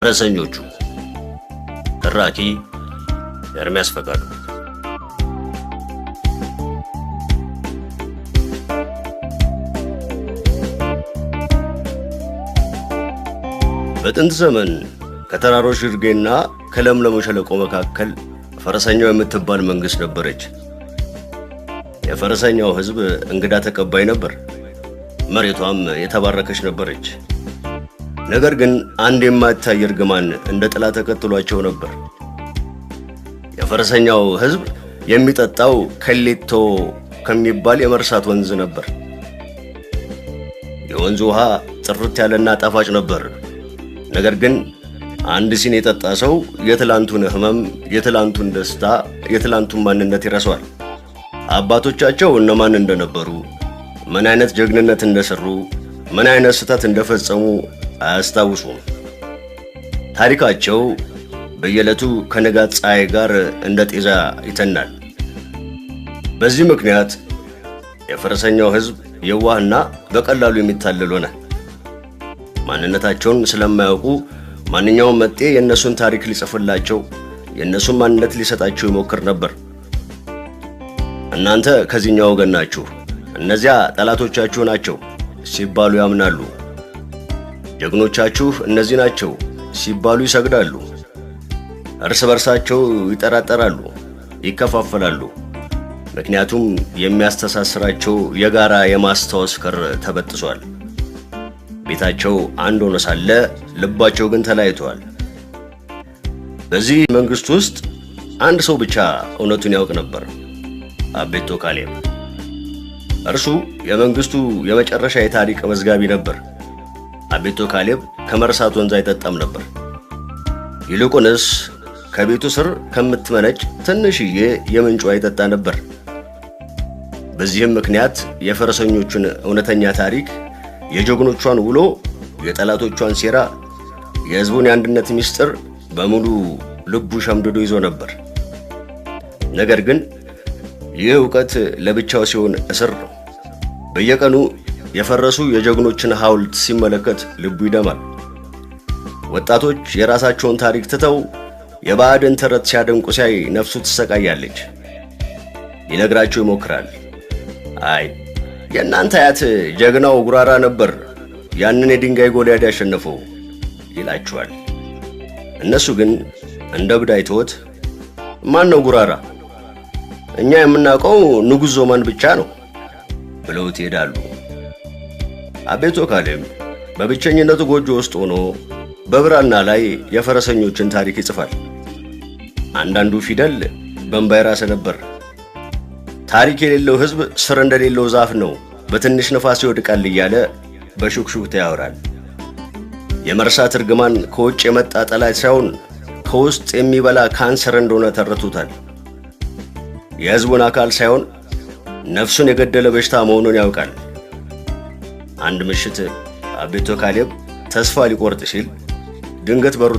ፈረሰኞቹ ተራኪ ኤርሚያስ ፈቃዱ። በጥንት ዘመን ከተራሮች ግርጌና ከለምለሙ ሸለቆ መካከል ፈረሰኛው የምትባል መንግስት ነበረች። የፈረሰኛው ህዝብ እንግዳ ተቀባይ ነበር። መሬቷም የተባረከች ነበረች። ነገር ግን አንድ የማይታይ እርግማን እንደ ጥላ ተከትሏቸው ነበር። የፈረሰኛው ህዝብ የሚጠጣው ከሌቶ ከሚባል የመርሳት ወንዝ ነበር። የወንዙ ውሃ ጥርት ያለና ጣፋጭ ነበር። ነገር ግን አንድ ሲኒ የጠጣ ሰው የትላንቱን ህመም፣ የትላንቱን ደስታ፣ የትላንቱን ማንነት ይረሳዋል። አባቶቻቸው እነማን እንደነበሩ፣ ምን አይነት ጀግንነት እንደሰሩ፣ ምን አይነት ስህተት እንደፈጸሙ አያስታውሱም። ታሪካቸው በየዕለቱ ከንጋት ፀሐይ ጋር እንደ ጤዛ ይተናል። በዚህ ምክንያት የፈረሰኛው ህዝብ የዋህና በቀላሉ የሚታለል ሆነ። ማንነታቸውን ስለማያውቁ ማንኛውም መጤ የእነሱን ታሪክ ሊጽፍላቸው፣ የእነሱን ማንነት ሊሰጣቸው ይሞክር ነበር። እናንተ ከዚህኛው ወገን ናችሁ፣ እነዚያ ጠላቶቻችሁ ናቸው ሲባሉ ያምናሉ። ጀግኖቻችሁ እነዚህ ናቸው ሲባሉ ይሰግዳሉ። እርስ በርሳቸው ይጠራጠራሉ፣ ይከፋፈላሉ። ምክንያቱም የሚያስተሳስራቸው የጋራ የማስታወስ ክር ተበጥሷል። ቤታቸው አንድ ሆኖ ሳለ ልባቸው ግን ተለያይተዋል። በዚህ መንግስት ውስጥ አንድ ሰው ብቻ እውነቱን ያውቅ ነበር፣ አቤቶ ካሌብ። እርሱ የመንግስቱ የመጨረሻ የታሪክ መዝጋቢ ነበር። አቤቶ ካሌብ ከመርሳት ወንዝ አይጠጣም ነበር። ይልቁንስ ከቤቱ ስር ከምትመነጭ ትንሽዬ የምንጭ ውሃ ይጠጣ ነበር። በዚህም ምክንያት የፈረሰኞቹን እውነተኛ ታሪክ፣ የጀግኖቿን ውሎ፣ የጠላቶቿን ሴራ፣ የህዝቡን የአንድነት ምስጢር በሙሉ ልቡ ሸምድዶ ይዞ ነበር። ነገር ግን ይህ ዕውቀት ለብቻው ሲሆን እስር ነው። በየቀኑ የፈረሱ የጀግኖችን ሐውልት ሲመለከት ልቡ ይደማል። ወጣቶች የራሳቸውን ታሪክ ትተው የባዕድን ተረት ሲያደንቁ ሲያይ ነፍሱ ትሰቃያለች። ሊነግራቸው ይሞክራል። አይ የእናንተ አያት ጀግናው ጉራራ ነበር ያንን የድንጋይ ጎልያድ ያሸነፈው ይላቸዋል። እነሱ ግን እንደ እብድ አይተውት ማን ነው ጉራራ? እኛ የምናውቀው ንጉሥ ዞማን ብቻ ነው ብለውት ይሄዳሉ። አቤቶ ካሌብ በብቸኝነቱ ጎጆ ውስጥ ሆኖ በብራና ላይ የፈረሰኞችን ታሪክ ይጽፋል። አንዳንዱ ፊደል በእንባ የራሰ ነበር። ታሪክ የሌለው ህዝብ ስር እንደሌለው ዛፍ ነው፣ በትንሽ ነፋስ ይወድቃል እያለ በሹክሹክታ ያወራል። የመርሳት እርግማን ከውጭ የመጣ ጠላት ሳይሆን ከውስጥ የሚበላ ካንሰር እንደሆነ ተረቱታል። የህዝቡን አካል ሳይሆን ነፍሱን የገደለ በሽታ መሆኑን ያውቃል። አንድ ምሽት አቤቶ ካሌብ ተስፋ ሊቆርጥ ሲል ድንገት በሩ